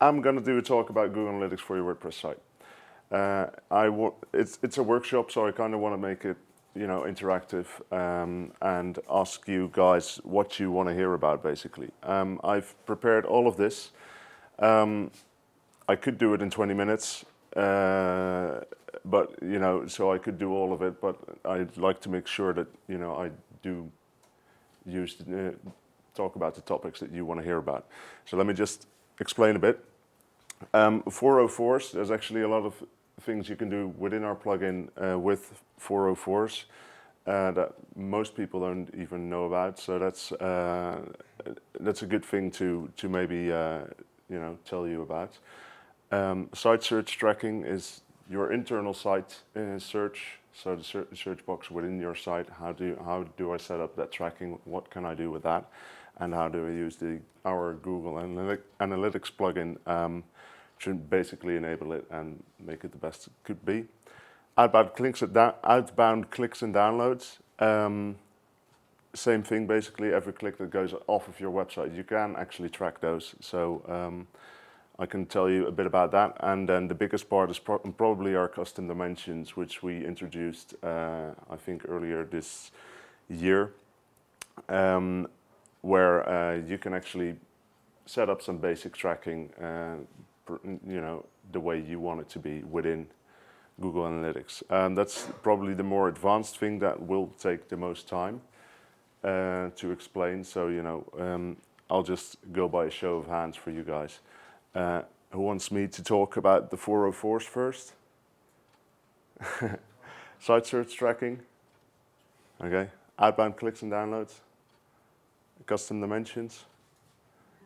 I'm going to do a talk about Google Analytics for your WordPress site. It's a workshop, so I kind of want to make it, interactive and ask you guys what you want to hear about, basically. I've prepared all of this. I could do it in 20 minutes, but so I could do all of it. But I'd like to make sure that I do talk about the topics that you want to hear about. So let me just explain a bit. 404s, there's actually a lot of things you can do within our plugin with 404s that most people don't even know about. So that's a good thing to maybe tell you about. Site search tracking is your internal site search. So the search box within your site. How do I set up that tracking? What can I do with that? And how do I use our Google Analytics plugin to basically enable it and make it the best it could be. Outbound clicks and downloads. Same thing, basically. Every click that goes off of your website, you can actually track those. So I can tell you a bit about that. And then the biggest part is probably our custom dimensions, which we introduced, I think, earlier this year, where you can actually set up some basic tracking, the way you want it to be within Google Analytics. That's probably the more advanced thing that will take the most time to explain. So, I'll just go by a show of hands for you guys. Who wants me to talk about the 404s first? Site search tracking. Okay. Outbound clicks and downloads. Custom dimensions.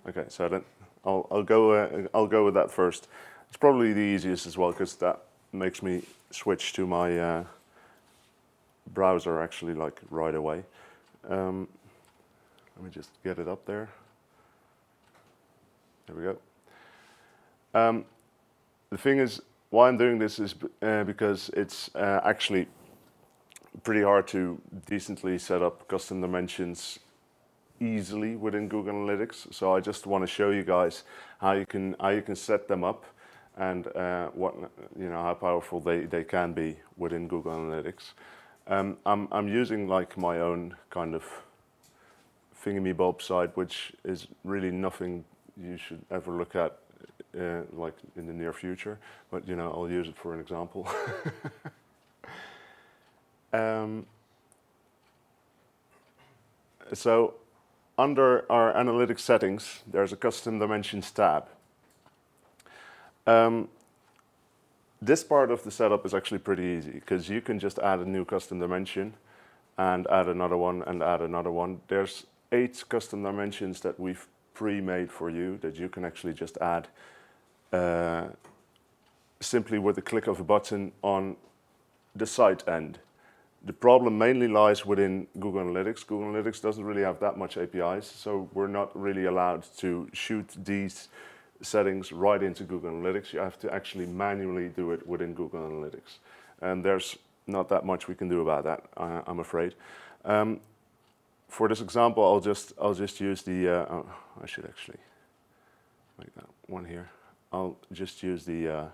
Okay, so then I'll go with that first. It's probably the easiest as well because that makes me switch to my browser actually like right away. Let me just get it up there. There we go. The thing is, why I'm doing this is because it's actually pretty hard to decently set up custom dimensions easily within Google Analytics. So I just want to show you guys how you can set them up and how powerful they can be within Google Analytics. I'm using like my own kind of thingamy-bob site, which is really nothing you should ever look at like in the near future, but I'll use it for an example. So under our analytics settings, there's a custom dimensions tab. This part of the setup is actually pretty easy because you can just add a new custom dimension and add another one and add another one. There's 8 custom dimensions that we've pre-made for you that you can actually just add simply with the click of a button on the site end. The problem mainly lies within Google Analytics. Google Analytics doesn't really have that much APIs, so we're not really allowed to shoot these settings right into Google Analytics. You have to actually manually do it within Google Analytics. And there's not that much we can do about that, I'm afraid. For this example, I'll just use the, I should actually make that one here. I'll just use the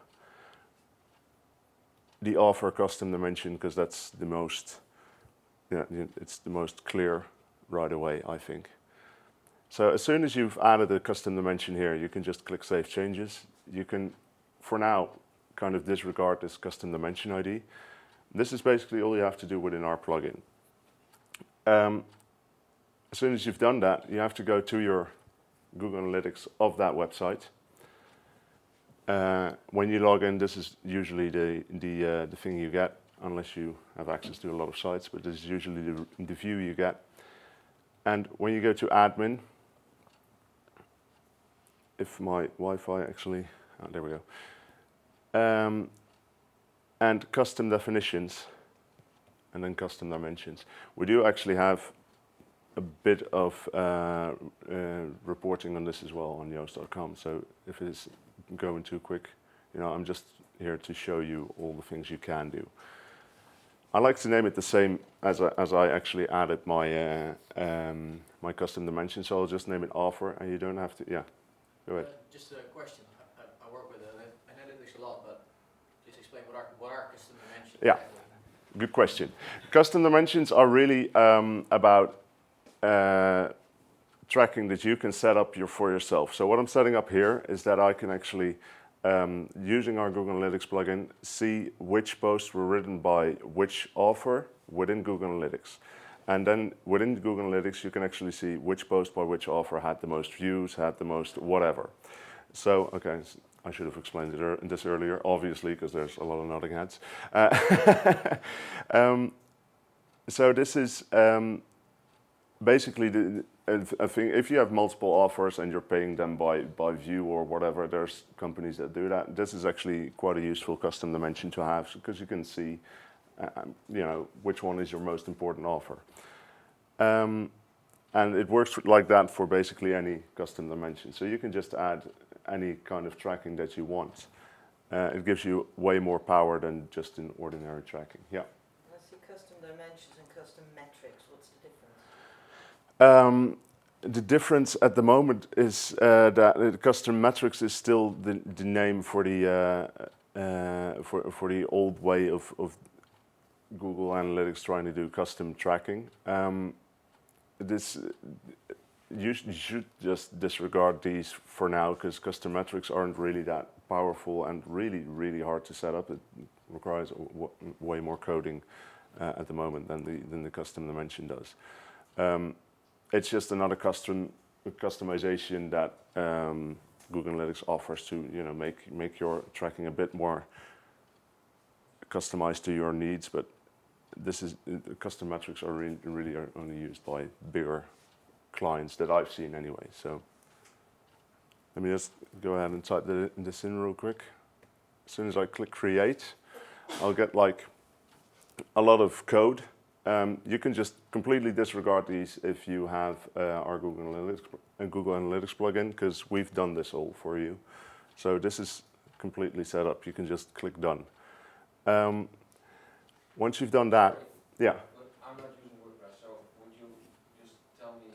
offer custom dimension because that's the most, it's the most clear right away, I think. So as soon as you've added a custom dimension here, you can just click Save Changes. You can, for now, kind of disregard this custom dimension ID. This is basically all you have to do within our plugin. As soon as you've done that, you have to go to your Google Analytics of that website. When you log in, this is usually the thing you get, unless you have access to a lot of sites, but this is usually the view you get. And when you go to admin, if my Wi-Fi actually, oh, there we go. And custom definitions, and then custom dimensions. We do actually have a bit of reporting on this as well on YoastCon. So if it's going too quick, I'm just here to show you all the things you can do. I like to name it the same as I actually added my my custom dimension. So I'll just name it offer, and you don't have to. Yeah, go ahead. Just a question. Yeah, good question. Custom dimensions are really about tracking that you can set up for yourself. So what I'm setting up here is that I can actually, using our Google Analytics plugin, see which posts were written by which author within Google Analytics. And then within Google Analytics, you can actually see which post by which author had the most views, had the most whatever. So, okay, I should have explained this earlier, obviously, because there's a lot of nodding heads. So this is basically I think if you have multiple offers and you're paying them by view or whatever, there's companies that do that. This is actually quite a useful custom dimension to have because you can see, which one is your most important offer. And it works like that for basically any custom dimension. So you can just add any kind of tracking that you want. It gives you way more power than just an ordinary tracking. Yeah. I see custom dimensions and custom metrics. What's the difference? The difference at the moment is that custom metrics is still the name for the old way of Google Analytics trying to do custom tracking. You should just disregard these for now because custom metrics aren't really that powerful and really hard to set up. It requires way more coding at the moment than the custom dimension does. It's just another customization that Google Analytics offers to make your tracking a bit more customized to your needs. But custom metrics are really only used by bigger clients that I've seen anyway. So let me just go ahead and type this in real quick. As soon as I click create, I'll get like a lot of code. You can just completely disregard these if you have our Google Analytics plugin, because we've done this all for you. So this is completely set up. You can just click done. Once you've done that, yeah. But I'm not using WordPress, so would you just tell me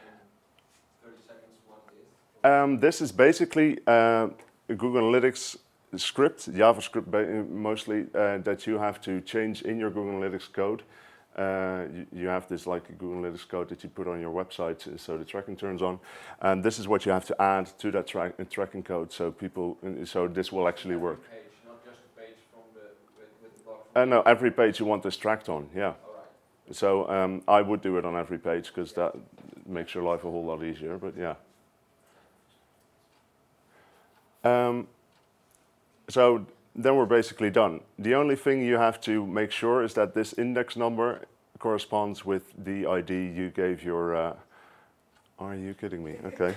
in 30 seconds what it is? This is basically a Google Analytics script, JavaScript mostly, that you have to change in your Google Analytics code. You have this like Google Analytics code that you put on your website so the tracking turns on, and this is what you have to add to that tracking code so this will actually work. Page, not just a page from with the block. No, every page you want this tracked on, yeah. All right. So I would do it on every page because that makes your life a whole lot easier, but yeah. So then we're basically done. The only thing you have to make sure is that this index number corresponds with the ID you gave your... are you kidding me? Okay.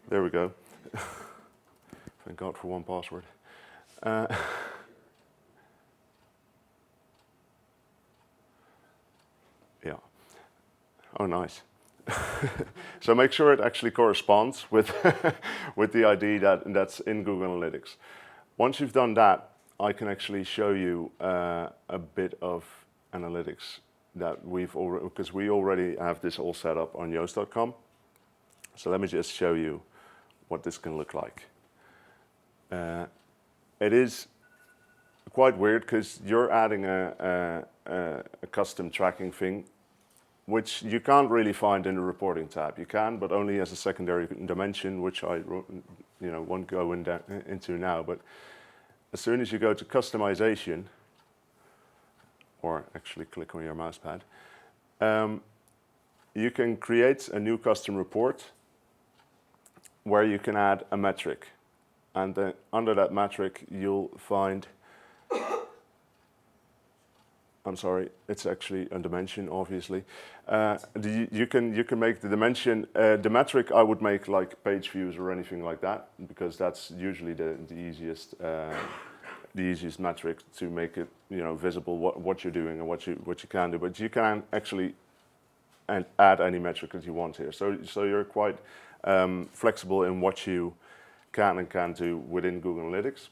There we go. Thank God for one password. Yeah. Oh, nice. So make sure it actually corresponds with with the ID that's in Google Analytics. Once you've done that, I can actually show you a bit of analytics that because we already have this all set up on YoastCon. So let me just show you what this can look like. It is quite weird because you're adding a custom tracking thing, which you can't really find in the reporting tab. You can, but only as a secondary dimension, which I won't go into now. But as soon as you go to customization, or actually click on your mouse pad, you can create a new custom report where you can add a metric. And then under that metric, you'll find, I'm sorry, it's actually a dimension, obviously. You can make the dimension, the metric I would make like page views or anything like that, because that's usually the easiest metric to make it visible what you're doing and what you can do. But you can actually add any metric that you want here. So you're quite flexible in what you can and can't do within Google Analytics.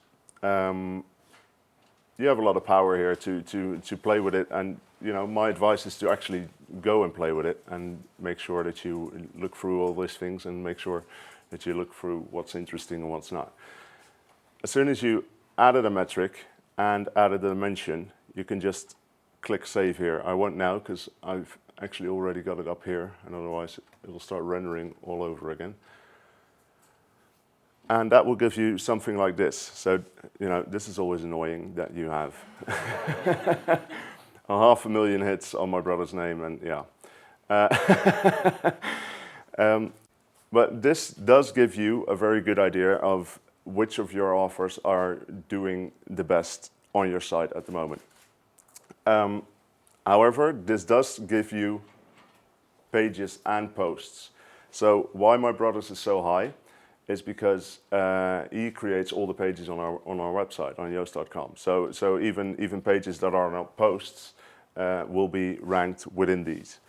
You have a lot of power here to play with it, and my advice is to actually go and play with it and make sure that you look through all these things and make sure that you look through what's interesting and what's not. As soon as you added a metric, and added a dimension, you can just click save here. I won't now because I've actually already got it up here, and otherwise it'll start rendering all over again. And that will give you something like this. So, this is always annoying that you have 500,000 hits on my brother's name, and yeah. But this does give you a very good idea of which of your offers are doing the best on your site at the moment. However, this does give you pages and posts. So why my brother's is so high is because he creates all the pages on our website, on Yoast.com. So even pages that are not posts will be ranked within these.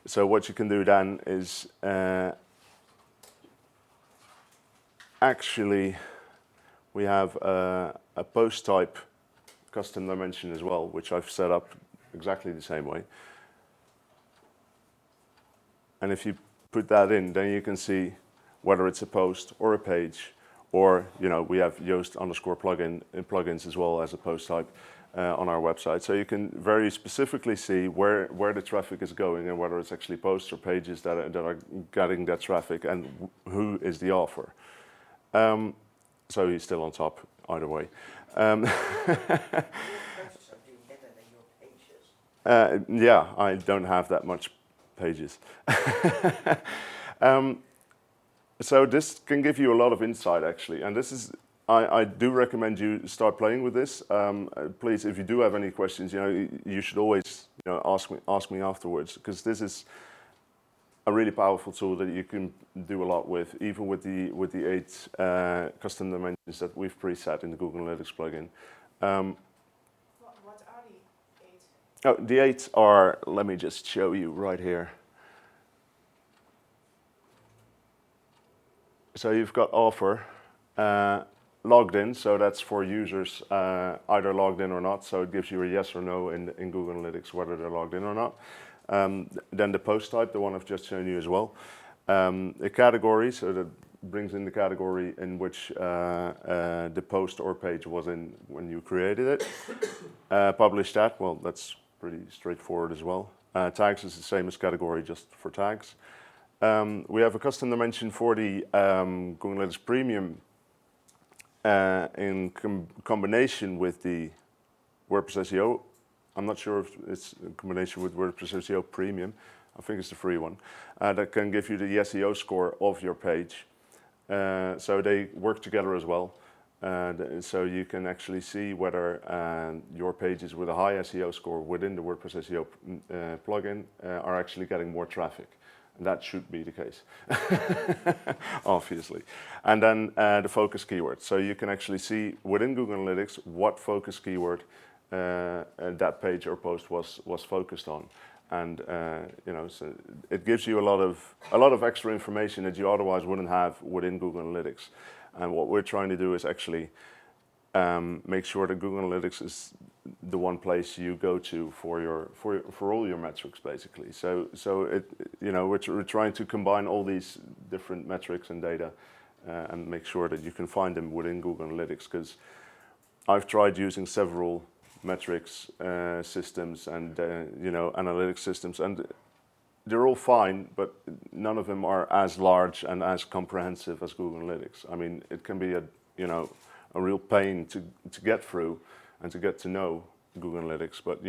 So what you can do then is actually we have a post type custom dimension as well, which I've set up exactly the same way. And if you put that in, then you can see whether it's a post or a page, or we have Yoast_plugin plugins as well as a post type on our website. So you can very specifically see where the traffic is going and whether it's actually posts or pages that are getting that traffic and who is the offer. So he's still on top either way. Yeah, I don't have that much pages. So this can give you a lot of insight actually, and this is I do recommend you start playing with this. Please, if you do have any questions, you should always ask me afterwards, because this is a really powerful tool that you can do a lot with, even with the 8 custom dimensions that we've preset in the Google Analytics plugin. What are the 8? Oh, the 8 are, let me just show you right here. So you've got offer, logged in, so that's for users either logged in or not, so it gives you a yes or no in Google Analytics whether they're logged in or not. Then the post type, the one I've just shown you as well. A category, so that brings in the category in which the post or page was in when you created it. Publish that, well, that's pretty straightforward as well. Tags is the same as category, just for tags. We have a custom dimension for the Google Analytics Premium in combination with the WordPress SEO. I'm not sure if it's in combination with WordPress SEO Premium. I think it's the free one. That can give you the SEO score of your page. So they work together as well. So you can actually see whether your pages with a high SEO score within the WordPress SEO plugin are actually getting more traffic. And that should be the case, obviously. And then the focus keyword. So you can actually see within Google Analytics what focus keyword that page or post was focused on. And so it gives you a lot of extra information that you otherwise wouldn't have within Google Analytics. And what we're trying to do is actually make sure that Google Analytics is the one place you go to for all your metrics, basically. So we're trying to combine all these different metrics and data and make sure that you can find them within Google Analytics. Because I've tried using several metrics systems and analytics systems, and they're all fine, but none of them are as large and as comprehensive as Google Analytics. I mean, it can be a real pain to get through and to get to know Google Analytics, but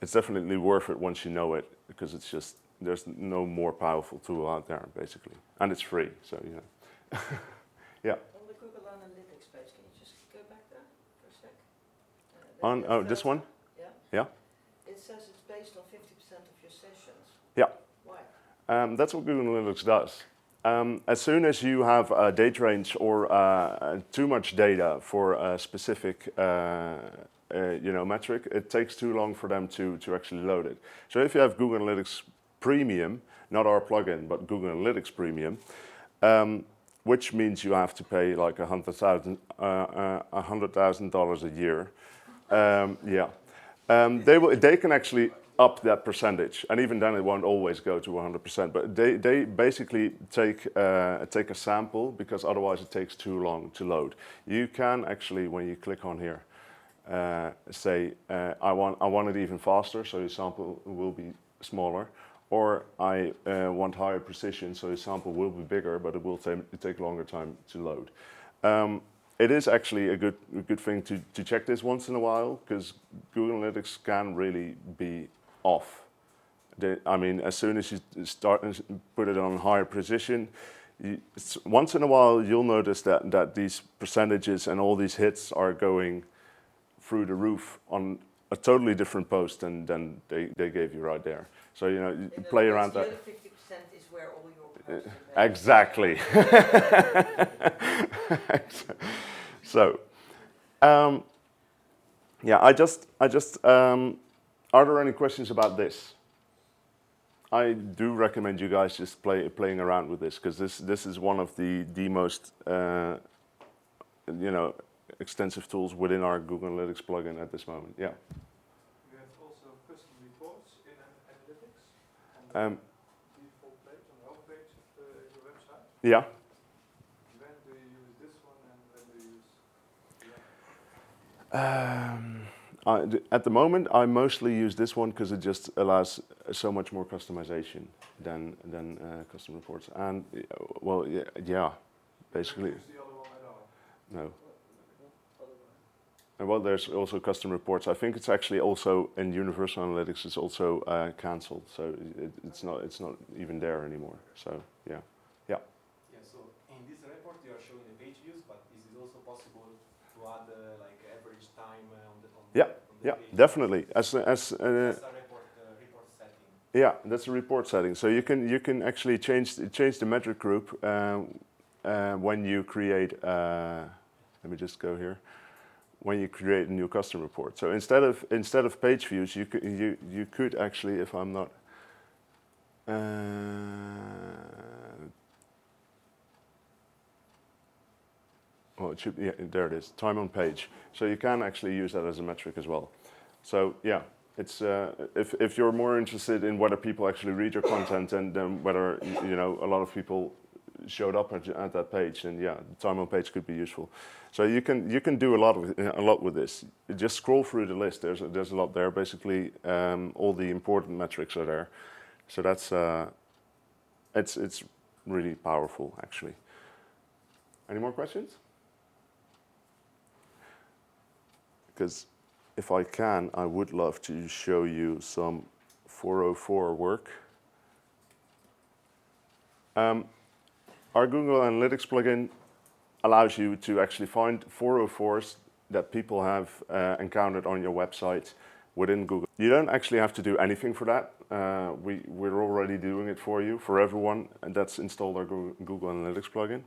it's definitely worth it once you know it, because it's just, there's no more powerful tool out there, basically, and it's free. So yeah. On the Google Analytics page, can you just go back there for a sec? This one? Yeah. Yeah. It says it's based on 50% of your sessions. Yeah. Why? That's what Google Analytics does. As soon as you have a date range or too much data for a specific metric, it takes too long for them to actually load it. So if you have Google Analytics Premium, not our plugin, but Google Analytics Premium, which means you have to pay like $100,000 a year. They can actually up that percentage, and even then it won't always go to 100%. But they basically take a sample, because otherwise it takes too long to load. You can actually, when you click on here, say I want it even faster, so your sample will be smaller, or I want higher precision, so your sample will be bigger, but it will take longer time to load. It is actually a good thing to check this once in a while, because Google Analytics can really be off. I mean, as soon as you start and put it on higher precision, once in a while you'll notice that these percentages and all these hits are going through the roof on a totally different post than they gave you right there. So, you know, you play around that. The other 50% is where all your posts Exactly. So, yeah, I just. Are there any questions about this? I do recommend you guys just playing around with this, because this is one of the most you know, extensive tools within our Google Analytics plugin at this moment. Yeah. You have also custom reports in analytics on the default page, on the home page of your website. Yeah. When do you use this one and when do you use the other? At the moment, I mostly use this one because it just allows so much more customization than custom reports. And well, yeah, basically. Use the other one at all? No. And well, there's also custom reports. I think it's actually also in Universal Analytics. It's also cancelled, so it's not even there anymore. So yeah. Yeah, so in this report you are showing the page views, but is it also possible to add like average time on the Yeah, page? definitely. That's a report setting. Yeah, that's a report setting. So you can actually change the metric group when you create. Let me just go here. When you create a new custom report. So instead of page views, you could actually, if I'm not. Well, it should, yeah, there it is, time on page. So you can actually use that as a metric as well. So yeah, it's if you're more interested in whether people actually read your content and then whether you know a lot of people showed up at that page, then yeah, the time on page could be useful. So you can do a lot with this. You just scroll through the list. There's a lot there. Basically, all the important metrics are there. So that's it's really powerful actually. Any more questions? Because if I can, I would love to show you some 404 work. Our Google Analytics plugin allows you to actually find 404s that people have encountered on your website within Google. You don't actually have to do anything for that. We're already doing it for you, for everyone, and that's installed our Google Analytics plugin.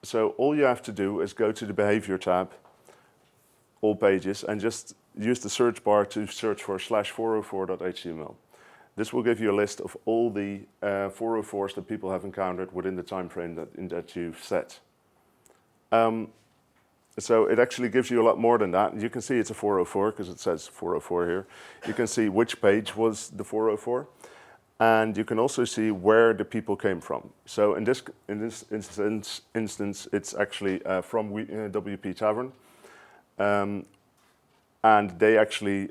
So all you have to do is go to the Behavior tab, all pages, and just use the search bar to search for /404.html. This will give you a list of all the 404s that people have encountered within the time frame that you've set. So it actually gives you a lot more than that. You can see it's a 404 because it says 404 here. You can see which page was the 404, and you can also see where the people came from. So in this instance, it's actually from WP Tavern, and they actually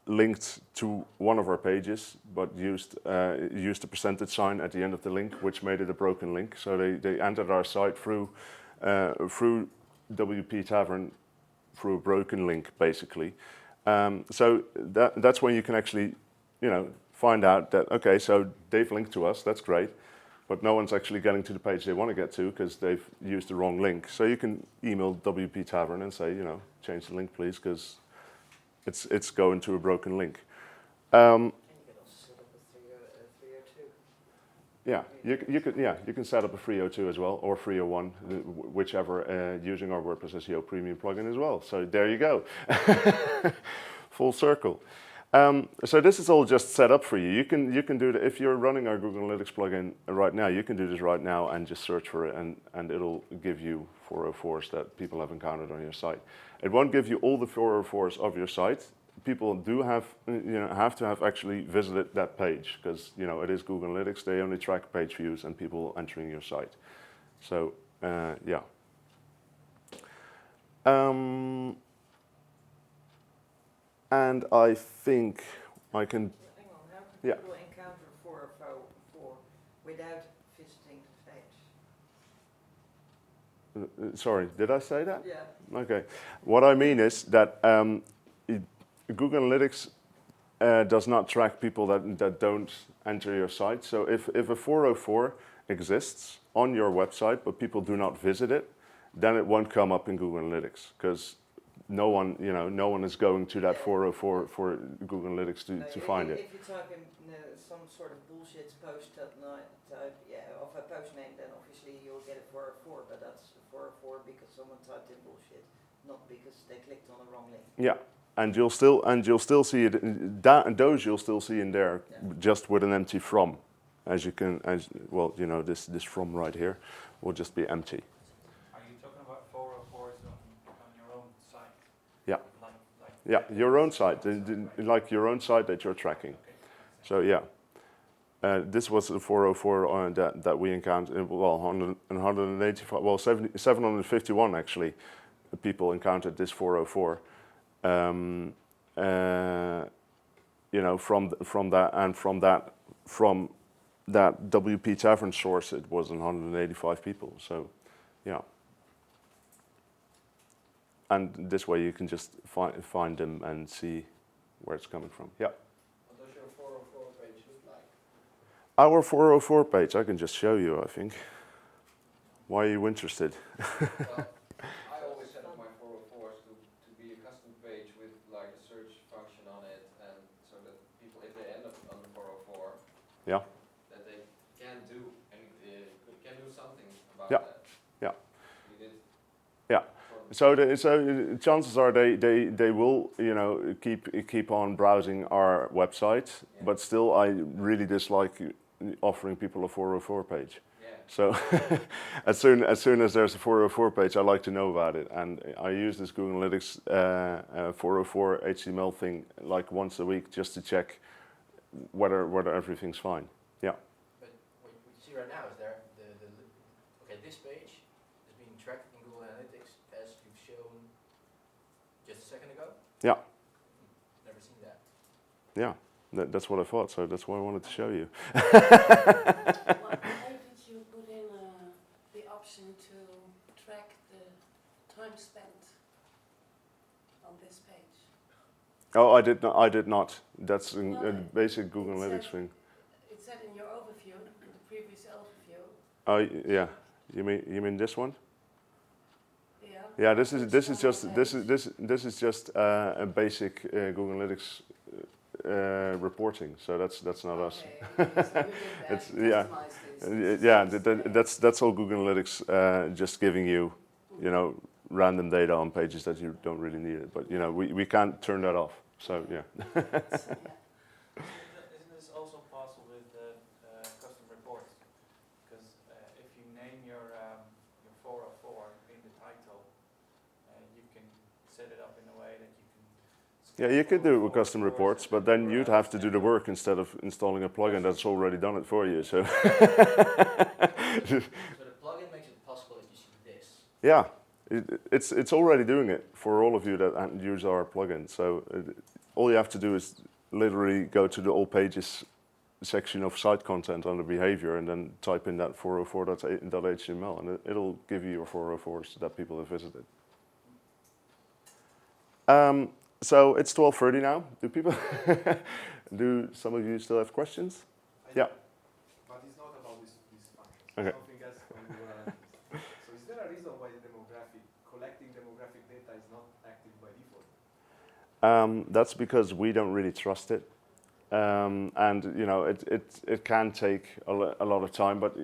linked to one of our pages, but used a percentage sign at the end of the link, which made it a broken link. So they entered our site through WP Tavern through a broken link, basically. So that's when you can actually, find out that okay, so they've linked to us. That's great, but no one's actually getting to the page they want to get to because they've used the wrong link. So you can email WP Tavern and say, change the link, please, because it's going to a broken link. And you can also set up a 302. Yeah, you can set up a 302 as well, or 301, whichever, using our WordPress SEO Premium plugin as well. So there you go, full circle. So this is all just set up for you. You can do that if you're running our Google Analytics plugin right now. You can do this right now and just search for it, and it'll give you 404s that people have encountered on your site. It won't give you all the 404s of your site, people do have have to have actually visited that page, because it is Google Analytics. They only track page views and people entering your site. So yeah. And I think I can. Hang on, how can Yeah. people encounter 404 without visiting the page? Sorry, did I say that? Yeah. Okay. What I mean is that Google Analytics does not track people that don't enter your site. So if a 404 exists on your website but people do not visit it, then it won't come up in Google Analytics, because no one is going to that 404 for Google Analytics to find it. If you type in some sort of bullshit post that night, of a post name, then obviously you'll get a 404, but that's a 404 because someone typed in bullshit, not because they clicked on the wrong link. Yeah, and you'll still see it. Those you'll still see in there, just with an empty from, this from right here will just be empty. Are you talking about 404s on your own site? Yeah. Like Yeah, your own site, like your own site that you're tracking. Okay. So yeah, this was the 404 that we encountered. Well, 185, well 751 actually, people encountered this 404. From that WP Tavern source, it was 185 people. So, yeah. And this way you can just find them and see where it's coming from. Yeah. What does your 404 page look like? Our 404 page, I can just show you, I think. Why are you interested? Well, I always set up my 404s to be a custom page with like a search function on it, and so that people, if they end up on the 404, Yeah. that they can do something about Yeah. that. Yeah. We did. Yeah. So chances are they will keep on browsing our website, Yeah. but still I really dislike offering people a 404 page. Yeah. So as soon as there's a 404 page, I like to know about it, and I use this Google Analytics 404 HTML thing like once a week just to check whether everything's fine. Yeah. But what you see right now is there this page is being tracked in Google Analytics as you've shown just a second ago. Yeah. Never seen that. Yeah. That's what I thought. So that's why I wanted to show you. Why did you put in the option to track the time spent on this page? Oh, I did not. That's a Well, basic Google it Analytics said- thing. It said in your overview, in the previous overview. Oh yeah. You mean this one? Yeah. Yeah. This is just a basic Google Analytics reporting. So that's not us. Okay, so you did that, It's- you yeah. customized this. Yeah. That's all Google Analytics just giving you, random data on pages that you don't really need it. But we can't turn that off. So yeah. Isn't this also possible with custom reports? Because if you name your 404 in the title, you can set it up in a way that you can. Yeah, you could do it with custom reports, but then you'd have to do the work instead of installing a plugin that's already done it for you. So So the plugin makes it possible that you see this. yeah, it's already doing it for all of you that use our plugin. So all you have to do is literally go to the all pages section of site content under behavior and then type in that 404.html and it'll give you your 404s that people have visited. So it's 12:30 now. Do some of you still have questions? Yeah. But it's not about this function. Okay. Something else from Google Analytics. So is there a reason why collecting demographic data is not active by default? That's because we don't really trust it. And it can take a lot of time, but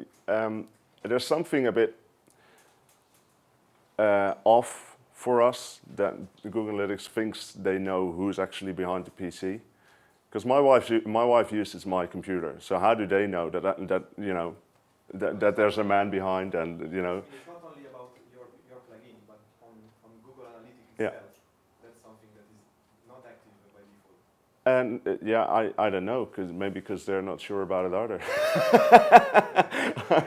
there's something a bit off for us that Google Analytics thinks they know who's actually behind the PC. Because my wife uses my computer, so how do they know that there's a man behind and It's not only about your plugin, but on Google Analytics Yeah. itself, that's something that is not active by And yeah, I don't know, maybe because they're not sure about it either. It's not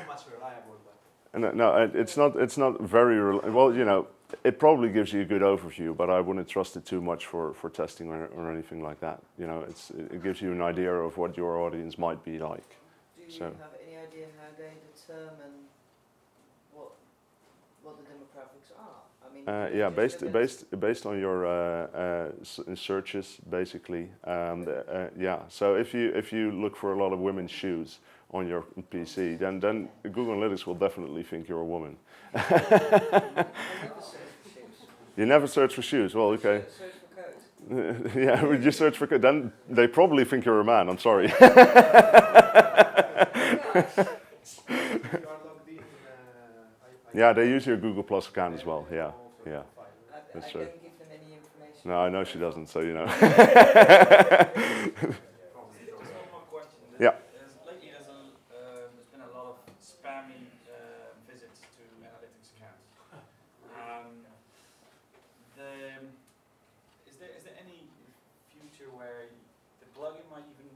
much reliable, but No, it's not very well. You know, it probably gives you a good overview, but I wouldn't trust it too much for testing or anything like that. You know, it gives you an idea of what your audience might be like. Do you So- have any idea how they determine what the demographics are? I mean, do they Yeah, just look at based on your searches, basically. Yeah. So if you look for a lot of women's shoes on your PC, then Google Analytics will definitely think you're a woman. I never search for shoes. You never search for shoes. Well, okay. Search for coat. Yeah, would you search for? Then they probably think you're a man. I'm sorry. if you are logged in, Yeah, they use your Google Plus account as well. Yeah, yeah. That's I true. don't give them any information. No, I know she doesn't. So you know. Just one more question. Yeah. Lately, there's been a lot of spammy visits to analytics accounts. Is there any future where the plugin might even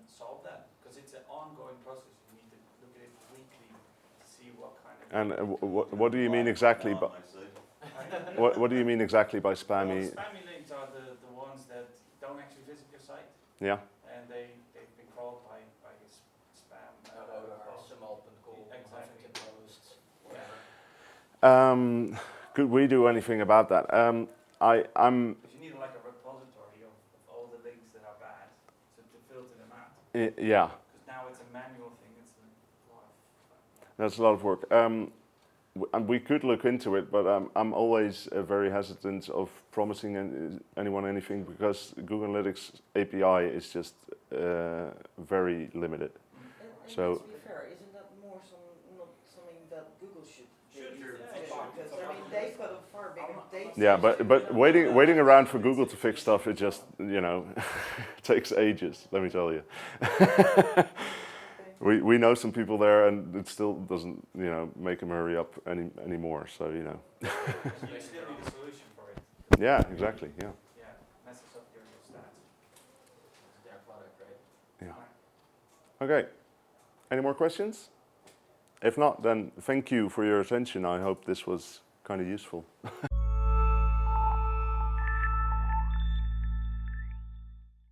solve that? Because it's an ongoing process. You need to look at it weekly to see what kind of. And what do you mean exactly? What do you mean exactly by spammy? Well, spammy links are the ones that don't actually visit your site, Yeah. and they've been crawled by spam. Sumal.com, Exactly. Huffington Post, whatever. Could we do anything about that? I'm. Because you need like a repository of all the links that are bad to filter them out. Yeah. Because now it's a manual thing. It's a lot of. That's a lot of work. And we could look into it, but I'm always very hesitant of promising anyone anything because Google Analytics API is just very limited. And So- to be fair, isn't that more not something that Google should do? Yeah, Because I mean, they've got a far bigger data. Yeah, but waiting around for Google to fix stuff, it just takes ages. Let me tell you. We know some people there, and it still doesn't make them hurry up anymore. So You still need a solution for it. yeah, exactly. Yeah. Yeah, messes up your stats. It's their product, right? Yeah. Okay. Any more questions? If not, then thank you for your attention. I hope this was kind of useful.